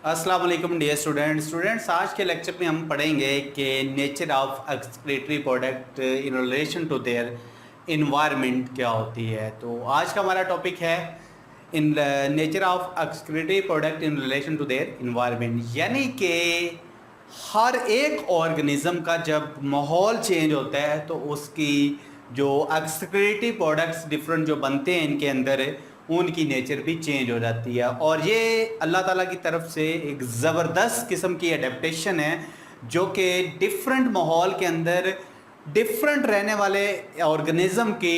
अस्सलाम वालेकुम dear students, आज के लेक्चर में हम पढ़ेंगे कि nature of excretory product in relation to their environment क्या होती है। तो आज का हमारा टॉपिक है in nature of excretory product in relation to their environment, यानी कि हर एक ऑर्गेनिज्म का जब माहौल चेंज होता है तो उसकी जो एक्सक्रीटरी प्रोडक्ट्स डिफरेंट जो बनते हैं इनके अंदर उनकी नेचर भी चेंज हो जाती है। और ये अल्लाह ताला की तरफ से एक ज़बरदस्त किस्म की एडेप्टेशन है जो कि डिफरेंट माहौल के अंदर डिफरेंट रहने वाले ऑर्गेनिज्म की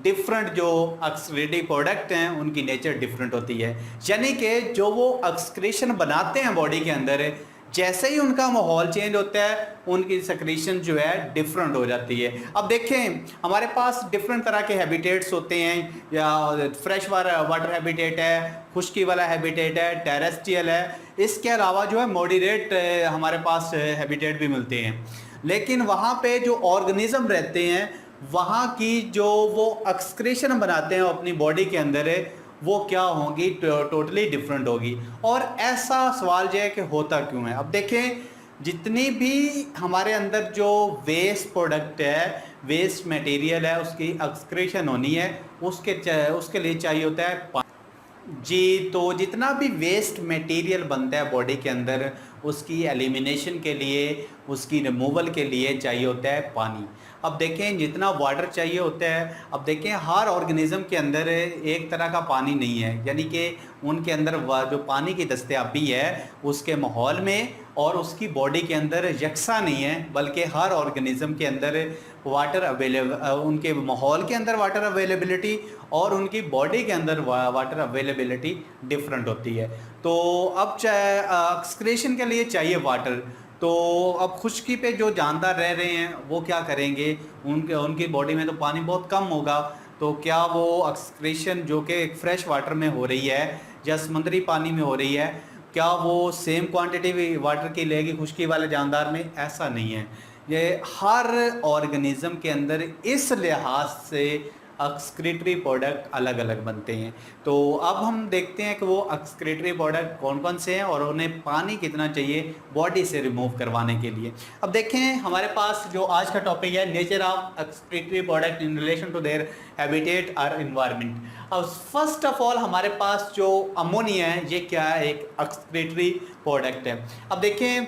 डिफरेंट जो एक्सक्रीटरी प्रोडक्ट हैं उनकी नेचर डिफरेंट होती है। यानी कि जो वो एक्सक्रीशन बनाते हैं बॉडी के अंदर, जैसे ही उनका माहौल चेंज होता है उनकी सक्रीशन जो है डिफरेंट हो जाती है। अब देखें, हमारे पास डिफरेंट तरह के हैबिटेट्स होते हैं, या फ्रेश वाटर हैबिटेट है, खुश्की वाला हैबिटेट है, टेरेस्ट्रियल है। इसके अलावा जो है मॉडरेट हमारे पास हैबिटेट भी मिलते हैं। लेकिन वहाँ पे जो ऑर्गेनिज्म रहते हैं वहाँ की जो वो एक्सक्रीशन बनाते हैं अपनी बॉडी के अंदर वो क्या होंगी, टोटली डिफरेंट होगी। और ऐसा सवाल जो है कि होता क्यों है। अब देखें, जितनी भी हमारे अंदर जो वेस्ट प्रोडक्ट है, वेस्ट मटेरियल है, उसकी एक्सक्रीशन होनी है, उसके लिए चाहिए होता है पानी। जी, तो जितना भी वेस्ट मटेरियल बनता है बॉडी के अंदर उसकी एलिमिनेशन के लिए, उसकी रिमूवल के लिए चाहिए होता है पानी। अब देखें, जितना वाटर चाहिए होता है, अब देखें हर ऑर्गेनिज्म के अंदर एक तरह का पानी नहीं है, यानी कि उनके अंदर जो पानी की दस्तयाबी है उसके माहौल में और उसकी बॉडी के अंदर यकसा नहीं है, बल्कि हर ऑर्गेनिज्म के अंदर वाटर उनके माहौल के अंदर वाटर अवेलेबिलिटी और उनकी बॉडी के अंदर वाटर अवेलेबिलिटी डिफरेंट होती है। तो अब एक्सक्रीशन के लिए चाहिए वाटर। तो अब खुश्की पे जो जानदार रह रहे हैं वो क्या करेंगे, उनकी बॉडी में तो पानी बहुत कम होगा, तो क्या वो एक्सक्रीशन जो कि फ्रेश वाटर में हो रही है या समुद्री पानी में हो रही है, क्या वो सेम क्वांटिटी वाटर की लेगी खुश्की वाले जानदार में? ऐसा नहीं है। ये हर ऑर्गेनिज्म के अंदर इस लिहाज से एक्सक्रीटरी प्रोडक्ट अलग अलग बनते हैं। तो अब हम देखते हैं कि वो एक्सक्रीटरी प्रोडक्ट कौन कौन से हैं और उन्हें पानी कितना चाहिए बॉडी से रिमूव करवाने के लिए। अब देखें, हमारे पास जो आज का टॉपिक है nature of excretory product in relation to their habitat और इन्वायरमेंट। अब फर्स्ट ऑफ ऑल हमारे पास जो अमोनिया है ये क्या है, एक एक्सक्रीटरी प्रोडक्ट है। अब देखें,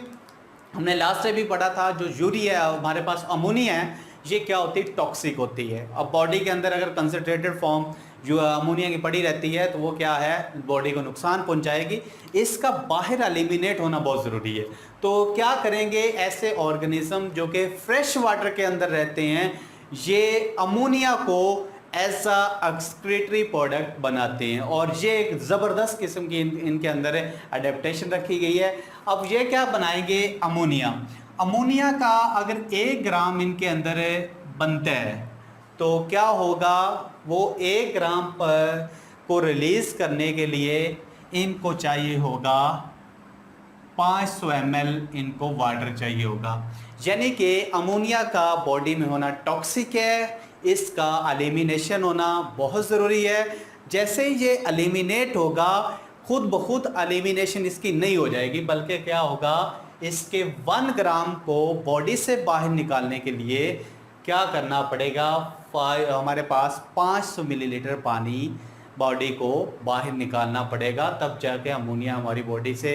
हमने लास्ट से भी पढ़ा था जो यूरिया है, हमारे पास अमोनिया है, ये क्या होती है, टॉक्सिक होती है। अब बॉडी के अंदर अगर कंसनट्रेटेड फॉर्म जो अमोनिया की पड़ी रहती है तो वो क्या है, बॉडी को नुकसान पहुंचाएगी। इसका बाहर एलिमिनेट होना बहुत ज़रूरी है। तो क्या करेंगे, ऐसे ऑर्गेनिज्म जो कि फ्रेश वाटर के अंदर रहते हैं ये अमोनिया को एज अ एक्सक्रीटरी प्रोडक्ट बनाते हैं और ये एक ज़बरदस्त किस्म की इनके अंदर अडेप्टेशन रखी गई है। अब ये क्या बनाएंगे, अमोनिया का अगर 1 ग्राम इनके अंदर बनता है तो क्या होगा, वो 1 ग्राम पर को रिलीज़ करने के लिए इनको चाहिए होगा 500 ml इनको वाटर चाहिए होगा। यानी कि अमोनिया का बॉडी में होना टॉक्सिक है, इसका एलिमिनेशन होना बहुत ज़रूरी है। जैसे ही ये एलिमिनेट होगा, खुद ब खुद एलिमिनेशन इसकी नहीं हो जाएगी, बल्कि क्या होगा, इसके 1 ग्राम को बॉडी से बाहर निकालने के लिए क्या करना पड़ेगा, हमारे पास 500 मिलीलीटर पानी बॉडी को बाहर निकालना पड़ेगा, तब जाके अमोनिया हमारी बॉडी से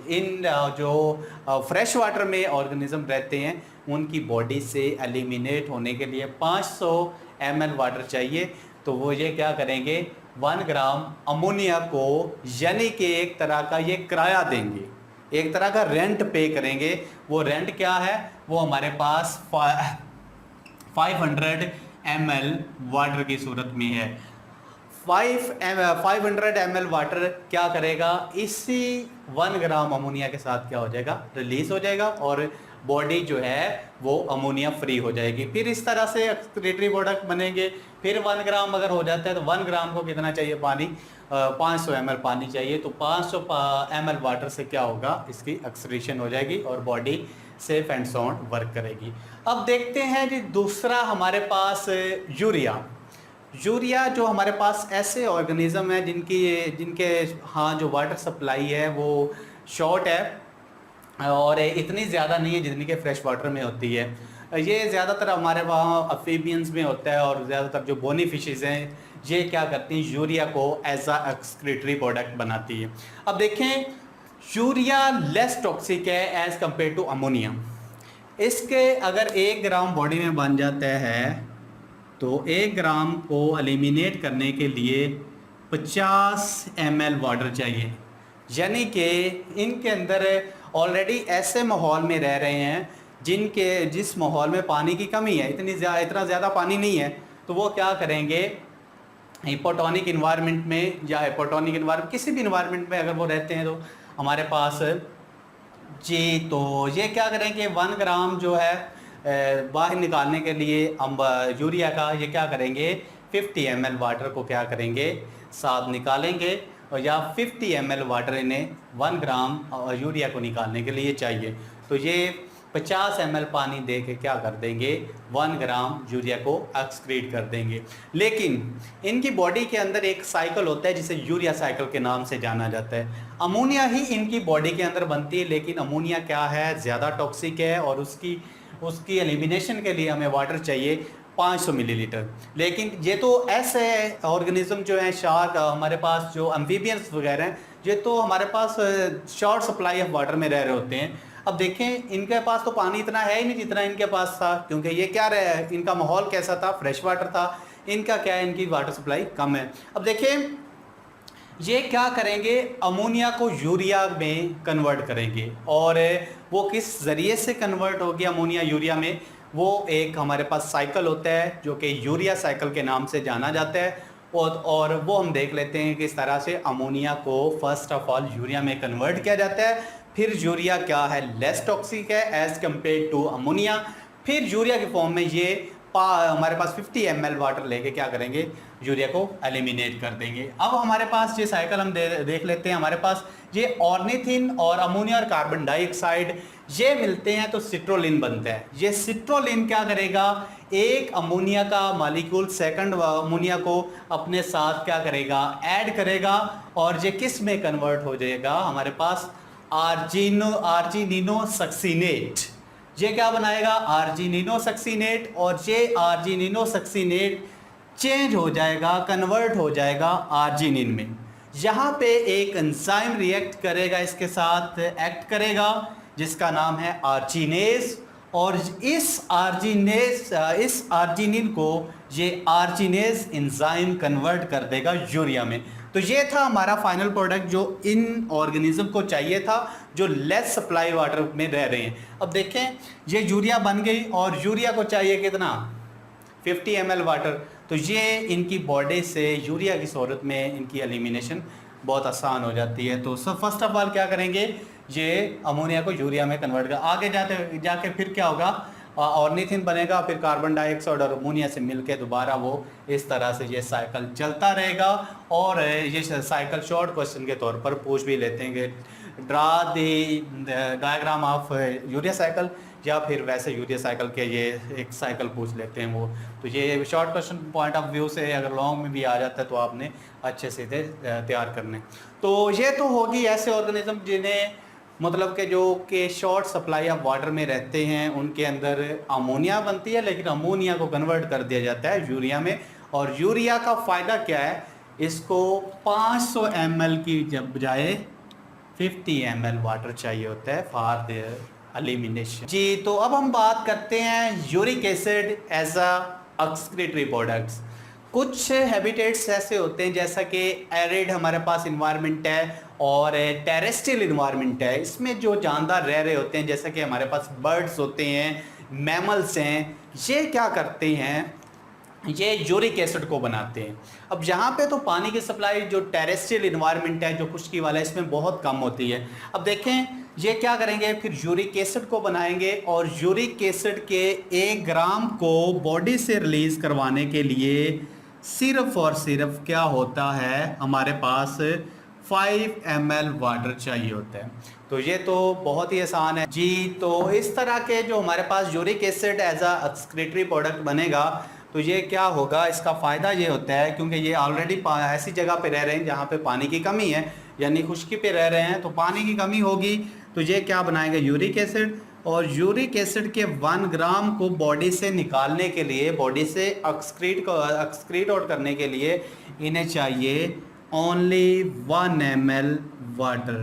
इन जो फ्रेश वाटर में ऑर्गेनिज्म रहते हैं उनकी बॉडी से एलिमिनेट होने के लिए 500 ml वाटर चाहिए। तो वो ये क्या करेंगे, 1 ग्राम अमोनिया को यानी कि एक तरह का ये किराया देंगे, एक तरह का रेंट पे करेंगे। वो रेंट क्या है, वो हमारे पास 500 ml वाटर की सूरत में है। 500 ml वाटर क्या करेगा, इसी 1 ग्राम अमोनिया के साथ क्या हो जाएगा, रिलीज हो जाएगा और बॉडी जो है वो अमोनिया फ्री हो जाएगी। फिर इस तरह से एक्सक्रीटरी प्रोडक्ट बनेंगे। फिर 1 ग्राम अगर हो जाता है तो 1 ग्राम को कितना चाहिए, पानी 500 ml पानी चाहिए। तो 500 ml वाटर से क्या होगा, इसकी एक्सक्रीशन हो जाएगी और body safe and sound work करेगी। अब देखते हैं जी दूसरा हमारे पास यूरिया जो हमारे पास ऐसे ऑर्गेनिज्म है जिनके हाँ जो वाटर सप्लाई है वो शॉर्ट है और इतनी ज़्यादा नहीं है जितनी कि फ्रेश वाटर में होती है। ये ज़्यादातर हमारे वहाँ अम्फीबियंस में होता है और ज़्यादातर जो बोनी फिशेज़ हैं ये क्या करती हैं, यूरिया को एज अ एक्सक्रीटरी प्रोडक्ट बनाती है। अब देखें, यूरिया लेस टॉक्सिक है एज़ कम्पेयर टू अमोनिया। इसके अगर 1 ग्राम बॉडी में बन जाता है तो 1 ग्राम को एलिमिनेट करने के लिए 50 ml वाटर चाहिए। यानी कि इनके अंदर ऑलरेडी ऐसे माहौल में रह रहे हैं जिस माहौल में पानी की कमी है, इतना ज़्यादा पानी नहीं है, तो वो क्या करेंगे, हिपोटोनिक इन्वायरमेंट में या हिपोटोनिक इन्वायरमेंट किसी भी इन्वायरमेंट में अगर वो रहते हैं तो हमारे पास जी, तो ये क्या करेंगे, 1 ग्राम जो है बाहर निकालने के लिए हम यूरिया का ये क्या करेंगे, 50 ml वाटर को क्या करेंगे, साथ निकालेंगे और या 50 ml वाटर इन्हें 1 ग्राम यूरिया को निकालने के लिए चाहिए। तो ये 50 ml पानी दे के क्या कर देंगे, 1 ग्राम यूरिया को एक्सक्रीट कर देंगे। लेकिन इनकी बॉडी के अंदर एक साइकिल होता है जिसे यूरिया साइकिल के नाम से जाना जाता है। अमोनिया ही इनकी बॉडी के अंदर बनती है, लेकिन अमोनिया क्या है, ज़्यादा टॉक्सिक है और उसकी एलिमिनेशन के लिए हमें वाटर चाहिए 500 मिलीलीटर। लेकिन ये तो ऐसे ऑर्गेनिज्म जो हैं, शार्क, हमारे पास जो एम्फीबियंस वगैरह हैं, ये तो हमारे पास शॉर्ट सप्लाई ऑफ वाटर में रह रहे होते हैं। अब देखें, इनके पास तो पानी इतना है ही नहीं जितना इनके पास था, क्योंकि ये क्या रहा है, इनका माहौल कैसा था, फ्रेश वाटर था। इनका क्या है, इनकी वाटर सप्लाई कम है। अब देखें, ये क्या करेंगे, अमोनिया को यूरिया में कन्वर्ट करेंगे। और वो किस ज़रिए से कन्वर्ट होगी अमोनिया यूरिया में, वो एक हमारे पास साइकिल होता है जो कि यूरिया साइकिल के नाम से जाना जाता है। और वो हम देख लेते हैं कि इस तरह से अमोनिया को फर्स्ट ऑफ ऑल यूरिया में कन्वर्ट किया जाता है। फिर यूरिया क्या है, लेस टॉक्सिक है एज़ कम्पेयर टू अमोनिया। फिर यूरिया के फॉर्म में ये हमारे पास 50 ml वाटर लेके क्या करेंगे, यूरिया को एलिमिनेट कर देंगे। अब हमारे पास ये साइकिल हम देख लेते हैं। हमारे पास ये ऑर्निथिन और अमोनिया और कार्बन डाइऑक्साइड ये मिलते हैं तो सिट्रोलिन बनता है। ये सिट्रोलिन क्या करेगा, एक अमोनिया का मॉलिक्यूल सेकंड अमोनिया को अपने साथ क्या करेगा, ऐड करेगा और ये किस में कन्वर्ट हो जाएगा, हमारे पास आर्जिनिनो सक्सीनेट। ये क्या बनाएगा, आर्जिनिनो सक्सीनेट। और ये आर्जिनिनो सक्सीनेट चेंज हो जाएगा, कन्वर्ट हो जाएगा आर्जिनिन में। यहाँ पे एक एंजाइम रिएक्ट करेगा, इसके साथ एक्ट करेगा, जिसका नाम है आर्जिनेज। और इस आर्जिनिन को ये आर्जिनेज एंजाइम कन्वर्ट कर देगा यूरिया में। तो ये था हमारा फाइनल प्रोडक्ट जो इन ऑर्गेनिज्म को चाहिए था, जो लेस सप्लाई वाटर में रह रहे हैं। अब देखें, ये यूरिया बन गई और यूरिया को चाहिए कितना, 50 ml वाटर। तो ये इनकी बॉडी से यूरिया की सूरत में इनकी एलिमिनेशन बहुत आसान हो जाती है। तो फर्स्ट ऑफ ऑल क्या करेंगे, ये अमोनिया को यूरिया में कन्वर्ट कर, आगे जाके फिर क्या होगा, ऑर्निथिन बनेगा, फिर कार्बन डाइऑक्साइड और अमोनिया से मिलके दोबारा वो इस तरह से ये साइकिल चलता रहेगा। और ये साइकिल शॉर्ट क्वेश्चन के तौर पर पूछ भी लेते हैं कि draw the diagram of urea cycle, या फिर वैसे यूरिया साइकिल के ये एक साइकिल पूछ लेते हैं वो। तो ये short question point of view से अगर लॉन्ग में भी आ जाता है तो आपने अच्छे से तैयार करने। तो ये तो होगी ऐसे ऑर्गेनिज्म जिन्हें मतलब कि जो कि शॉर्ट सप्लाई ऑफ वाटर में रहते हैं, उनके अंदर अमोनिया बनती है, लेकिन अमोनिया को कन्वर्ट कर दिया जाता है यूरिया में। और यूरिया का फ़ायदा क्या है, इसको 500 ml की बजाय 50 ml वाटर चाहिए होता है फॉर देयर एलिमिनेशन। जी, तो अब हम बात करते हैं uric acid as a excretory products. कुछ हैबिटेट्स ऐसे होते हैं जैसा कि एरिड हमारे पास इन्वायरमेंट है और टेरेस्ट्रियल इन्वायरमेंट है। इसमें जो जानदार रह रहे होते हैं, जैसा कि हमारे पास बर्ड्स होते हैं, मैमल्स हैं, ये क्या करते हैं, ये यूरिक एसिड को बनाते हैं। अब यहाँ पे तो पानी की सप्लाई जो टेरेस्ट्रियल इन्वायरमेंट है, जो खुश्की वाला है, इसमें बहुत कम होती है। अब देखें, ये क्या करेंगे, फिर यूरिक एसिड को बनाएंगे और यूरिक एसिड के 1 ग्राम को बॉडी से रिलीज़ करवाने के लिए सिर्फ और सिर्फ क्या होता है, हमारे पास 5 ml वाटर चाहिए होता है। तो ये तो बहुत ही आसान है जी। तो इस तरह के जो हमारे पास uric acid as a excretory product बनेगा, तो तो ये क्या होगा, इसका फ़ायदा ये होता है क्योंकि ये ऑलरेडी ऐसी जगह पे रह रहे हैं जहाँ पे पानी की कमी है, यानी खुश्की पे रह रहे हैं, तो पानी की कमी होगी तो ये क्या बनाएंगे, यूरिक एसिड। और यूरिक एसिड के 1 ग्राम को बॉडी से निकालने के लिए, बॉडी से एक्सक्रीट आउट करने के लिए इन्हें चाहिए ओनली 1 ml वाटर।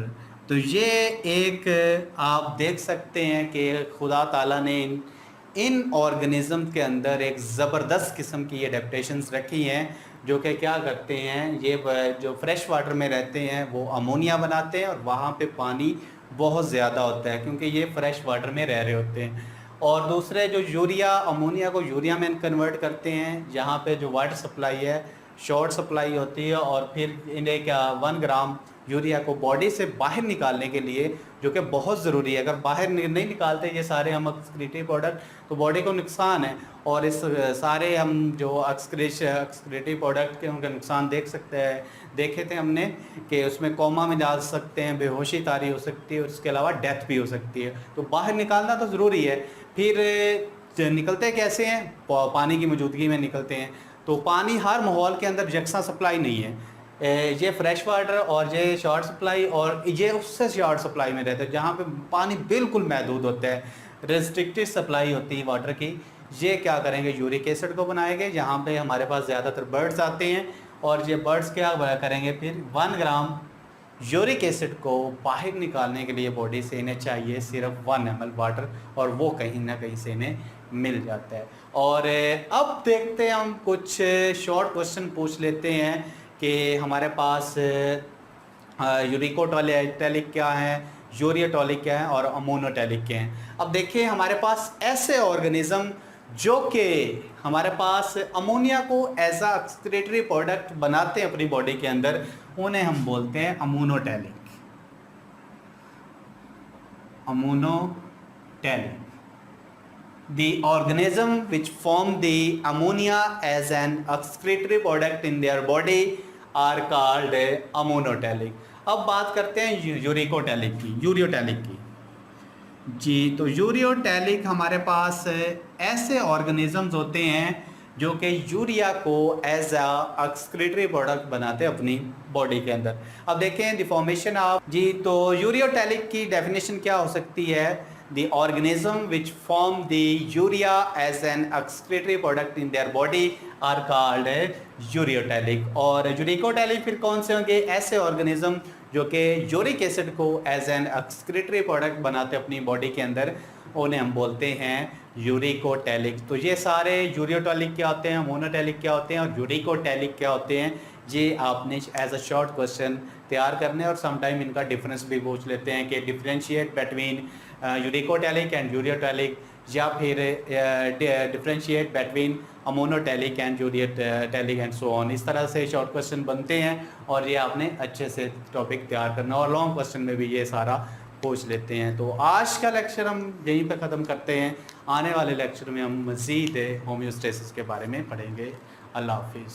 तो ये एक आप देख सकते हैं कि खुदा ताला ने इन ऑर्गेनिज्म के अंदर एक ज़बरदस्त किस्म की एडेप्टेशंस रखी हैं, जो कि क्या करते हैं, ये जो फ्रेश वाटर में रहते हैं वो अमोनिया बनाते हैं और वहाँ पे पानी बहुत ज़्यादा होता है क्योंकि ये फ्रेश वाटर में रह रहे होते हैं। और दूसरे जो यूरिया, अमोनिया को यूरिया में कन्वर्ट करते हैं, जहाँ पे जो वाटर सप्लाई है शॉर्ट सप्लाई होती है, और फिर इन्हें क्या 1 ग्राम यूरिया को बॉडी से बाहर निकालने के लिए, जो कि बहुत ज़रूरी है, अगर बाहर नहीं निकालते ये सारे हम एक्सक्रीटरी प्रोडक्ट तो बॉडी को नुकसान है। और इस सारे हम जो एक्सक्रीटरी प्रोडक्ट के उनका नुकसान देखे थे हमने कि उसमें कोमा में जा सकते हैं, बेहोशी तारी हो सकती है और इसके अलावा डेथ भी हो सकती है। तो बाहर निकालना तो ज़रूरी है। फिर निकलते कैसे हैं, पानी की मौजूदगी में निकलते हैं। तो पानी हर माहौल के अंदर यकसा सप्लाई नहीं है, ये फ्रेश वाटर और ये शॉर्ट सप्लाई और ये उससे शॉर्ट सप्लाई में रहता है जहाँ पे पानी बिल्कुल महदूद होता है, रेस्ट्रिक्टेड सप्लाई होती है वाटर की। ये क्या करेंगे, यूरिक एसिड को बनाएंगे, जहाँ पे हमारे पास ज़्यादातर बर्ड्स आते हैं, और ये बर्ड्स क्या करेंगे, फिर 1 ग्राम यूरिक एसिड को बाहर निकालने के लिए बॉडी से इन्हें चाहिए सिर्फ 1 ml वाटर, और वो कहीं ना कहीं से इन्हें मिल जाता है। और अब देखते हैं, हम कुछ शॉर्ट क्वेश्चन पूछ लेते हैं कि हमारे पास यूरिकोटैलिक क्या है, यूरियोटैलिक क्या है और अमोनोटैलिक क्या है। अब देखिए हमारे पास ऐसे ऑर्गेनिज्म जो कि हमारे पास अमोनिया को एज अ एक्सक्रीटरी प्रोडक्ट बनाते हैं अपनी बॉडी के अंदर, उन्हें हम बोलते हैं ammonotelic. Ammonotelic, the organism which form the ammonia as an excretory product in their body are called ammoniotelic। अब बात करते हैं यूरिकोटैलिक की, यूरियोटैलिक की जी। तो यूरियोटैलिक हमारे पास ऐसे ऑर्गेनिजम्स होते हैं जो कि यूरिया को एज अ एक्सक्रीटरी प्रोडक्ट बनाते हैं अपनी बॉडी के अंदर। अब देखें द फॉर्मेशन ऑफ जी, तो यूरियोटैलिक की डेफिनेशन क्या हो सकती है, the organism which form the urea as an excretory product in their body are called ureotelic. और यूरिकोटैलिक फिर कौन से होंगे, ऐसे ऑर्गेनिज्म जो कि यूरिक एसिड को एज एन एक्सक्रीटरी प्रोडक्ट बनाते अपनी बॉडी के अंदर, उन्हें हम बोलते हैं यूरिकोटैलिक। तो ये सारे यूरियोटैलिक क्या होते हैं, मोनोटैलिक क्या होते हैं और यूरिकोटैलिक क्या होते हैं, ये आपने एज अ शॉर्ट क्वेश्चन तैयार करने, और समटाइम इनका डिफरेंस भी पूछ लेते हैं कि differentiate between uricotelic and ureotelic, या फिर differentiate between ammonotelic and ureotelic and so on. इस तरह से शॉर्ट क्वेश्चन बनते हैं और ये आपने अच्छे से टॉपिक तैयार करना, और लॉन्ग क्वेश्चन में भी ये सारा पूछ लेते हैं। तो आज का लेक्चर हम यहीं पे ख़त्म करते हैं। आने वाले लेक्चर में हम मज़ीद होम्योस्टेसिस के बारे में पढ़ेंगे। अल्लाह हाफिज़।